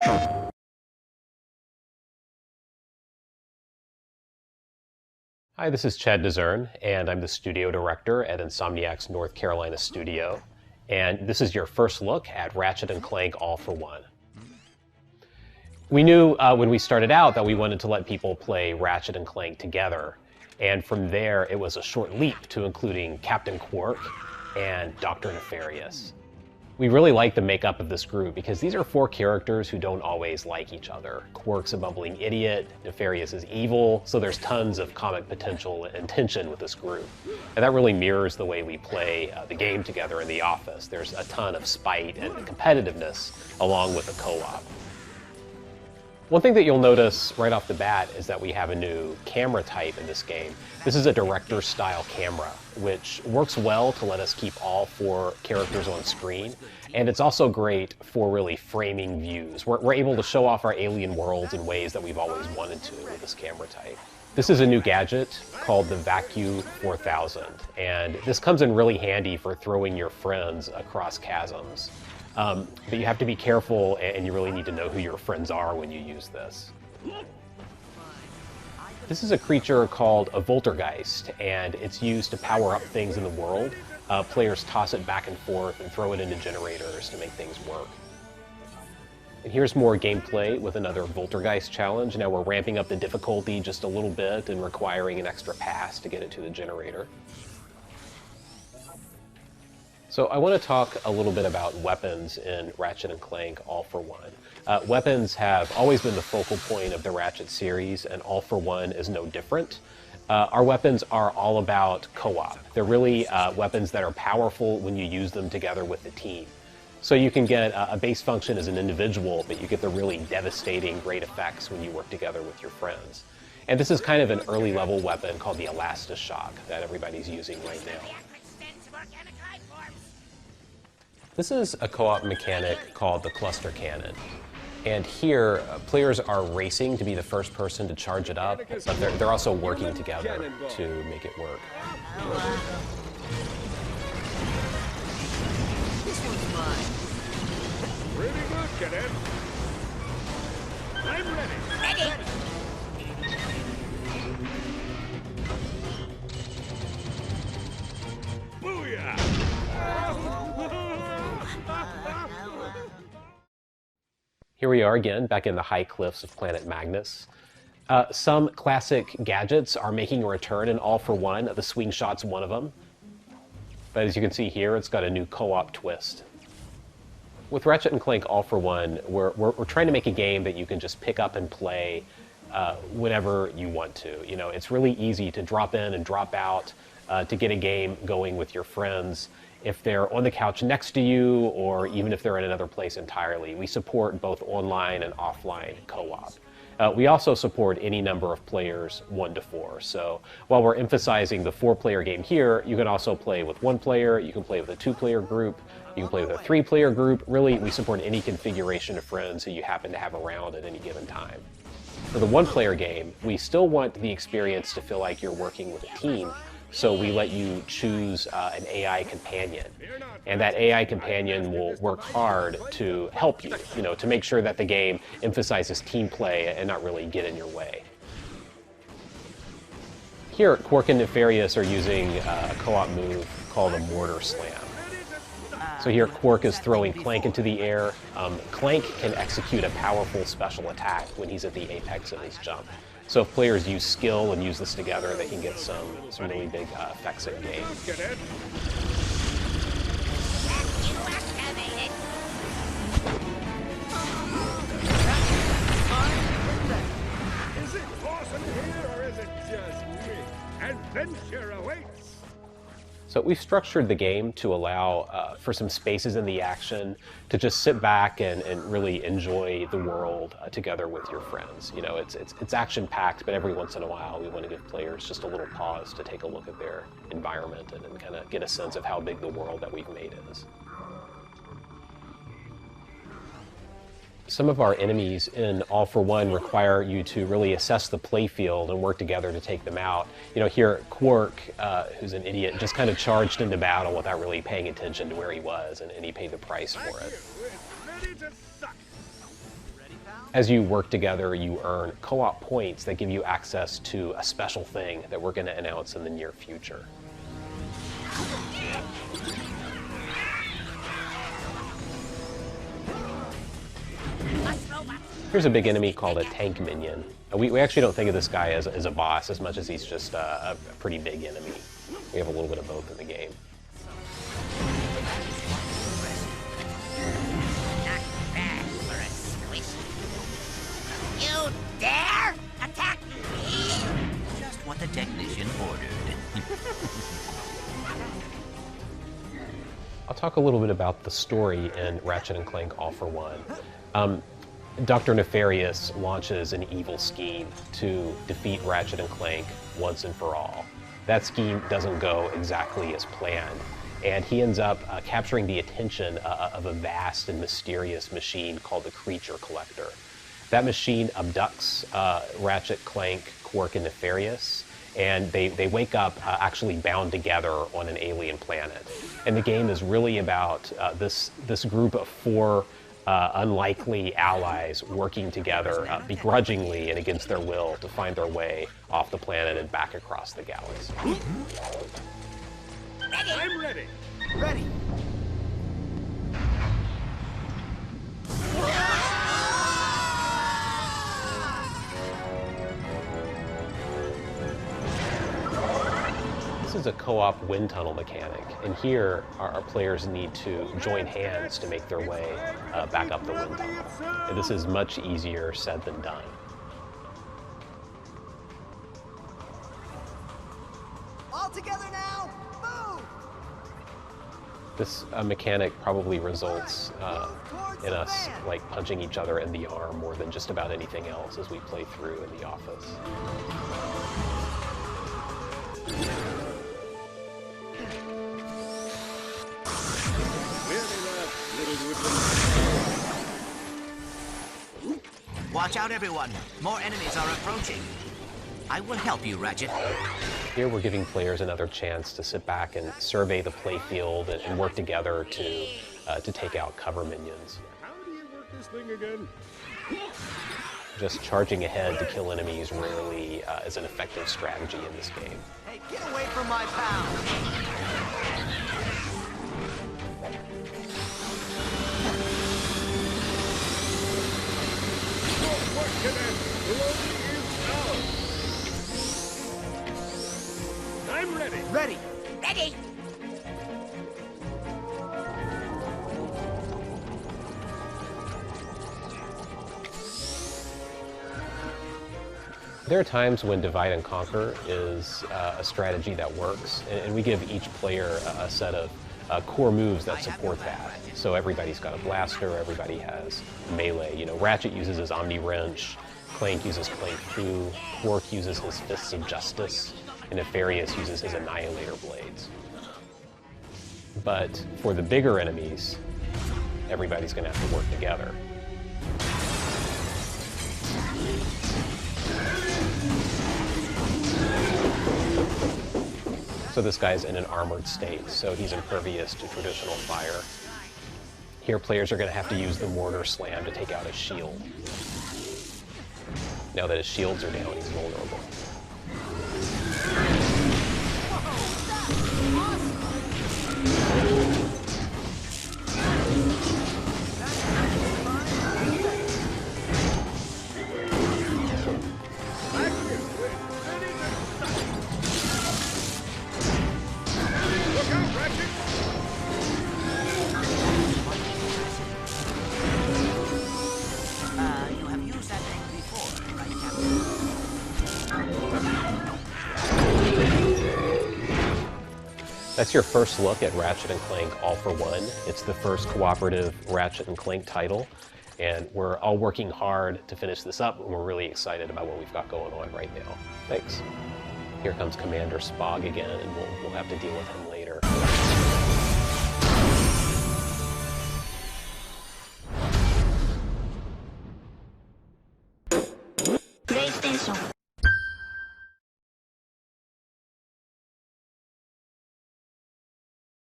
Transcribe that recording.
Hi, this is Chad Dezern, and I'm the studio director at Insomniac's North Carolina studio. And this is your first look at Ratchet & Clank All for One. We knew when we started out that we wanted to let people play Ratchet & Clank together. And from there, it was a short leap to including Captain Quark and Dr. Nefarious. We really like the makeup of this group because these are four characters who don't always like each other. Quark's a bumbling idiot, Nefarious is evil, so there's tons of comic potential and tension with this group. And that really mirrors the way we play the game together in the office. There's a ton of spite and competitiveness along with the co-op. One thing that you'll notice right off the bat is that we have a new camera type in this game. This is a director-style camera, which works well to let us keep all four characters on screen. And it's also great for really framing views. We're able to show off our alien worlds in ways that we've always wanted to with this camera type. This is a new gadget called the Vacuum 4000. And this comes in really handy for throwing your friends across chasms. But you have to be careful, and you really need to know who your friends are when you use this. This is a creature called a Voltergeist, and it's used to power up things in the world. Players toss it back and forth and throw it into generators to make things work. And here's more gameplay with another Voltergeist challenge. Now we're ramping up the difficulty just a little bit and requiring an extra pass to get it to the generator. So I want to talk a little bit about weapons in Ratchet & Clank All for One. Weapons have always been the focal point of the Ratchet series, and All for One is no different. Our weapons are all about co-op. They're really weapons that are powerful when you use them together with the team. So you can get a base function as an individual, but you get the really devastating great effects when you work together with your friends. And this is kind of an early level weapon called the Elastishock that everybody's using right now. This is a co-op mechanic called the cluster cannon. And here, players are racing to be the first person to charge it up, but they're also working together to make it work. This one's mine. Pretty good, cadet. I'm ready. Ready. Booyah! Here we are again, back in the high cliffs of Planet Magnus. Some classic gadgets are making a return in All for One. The swing shot's one of them. But as you can see here, it's got a new co-op twist. With Ratchet & Clank All for One, we're trying to make a game that you can just pick up and play whenever you want to. You know, it's really easy to drop in and drop out to get a game going with your friends. If they're on the couch next to you, or even if they're in another place entirely. We support both online and offline co-op. We also support any number of players, 1 to 4. So while we're emphasizing the 4-player game here, you can also play with 1 player, you can play with a 2-player group, you can play with a 3-player group. Really, we support any configuration of friends who you happen to have around at any given time. For the 1-player game, we still want the experience to feel like you're working with a team. So we let you choose an AI companion, and that AI companion will work hard to help you, to make sure that the game emphasizes team play and not really get in your way. Here, Quark and Nefarious are using a co-op move called a Mortar Slam. So here, Quark is throwing Clank into the air. Clank can execute a powerful special attack when he's at the apex of his jump. So if players use skill and use this together, they can get some really big effects in game. Is it awesome here, or is it just me? Adventure awaits! So we've structured the game to allow for some spaces in the action to just sit back and really enjoy the world together with your friends. It's action-packed, but every once in a while we want to give players just a little pause to take a look at their environment and kind of get a sense of how big the world that we've made is. Some of our enemies in All for One require you to really assess the playfield and work together to take them out. Here Quark, who's an idiot, just kind of charged into battle without really paying attention to where he was, and he paid the price for it. As you work together, you earn co-op points that give you access to a special thing that we're going to announce in the near future. Here's a big enemy called a tank minion. We actually don't think of this guy as a boss as much as he's just a pretty big enemy. We have a little bit of both in the game. Not bad for a squish. You dare attack me? Just what the technician ordered. I'll talk a little bit about the story in Ratchet & Clank All for One. Dr. Nefarious launches an evil scheme to defeat Ratchet & Clank once and for all. That scheme doesn't go exactly as planned, and he ends up capturing the attention of a vast and mysterious machine called the Creature Collector. That machine abducts Ratchet, Clank, Quark, and Nefarious, and they wake up actually bound together on an alien planet. And the game is really about this group of four unlikely allies working together begrudgingly and against their will to find their way off the planet and back across the galaxy. I'm ready. Ready. This is a co-op wind tunnel mechanic, and here our players need to join hands to make their way back up the wind tunnel. And this is much easier said than done. All together now. Move. This mechanic probably results in us like punching each other in the arm more than just about anything else as we play through in the office. Watch out, everyone. More enemies are approaching. I will help you, Ratchet. Here we're giving players another chance to sit back and survey the playfield and work together to take out cover minions. How do you work this thing again? Just charging ahead to kill enemies rarely is an effective strategy in this game. Hey, get away from my pal. What command? Glory is ours. I'm ready. Ready. Ready? There are times when divide and conquer is a strategy that works, and we give each player a set of core moves that support that. So everybody's got a blaster, everybody has melee. You know, Ratchet uses his Omni Wrench, Clank uses Clank Fu, Quark uses his Fists of Justice, and Nefarious uses his Annihilator Blades. But for the bigger enemies, everybody's gonna have to work together. So this guy's in an armored state, so he's impervious to traditional fire. Here, players are going to have to use the mortar slam to take out his shield. Now that his shields are down, he's vulnerable. Look out, Ratchet! You have used that thing before, right, Captain? That's your first look at Ratchet & Clank All for One. It's the first cooperative Ratchet & Clank title, and we're all working hard to finish this up, and we're really excited about what we've got going on right now. Thanks. Here comes Commander Spog again, and we'll have to deal with him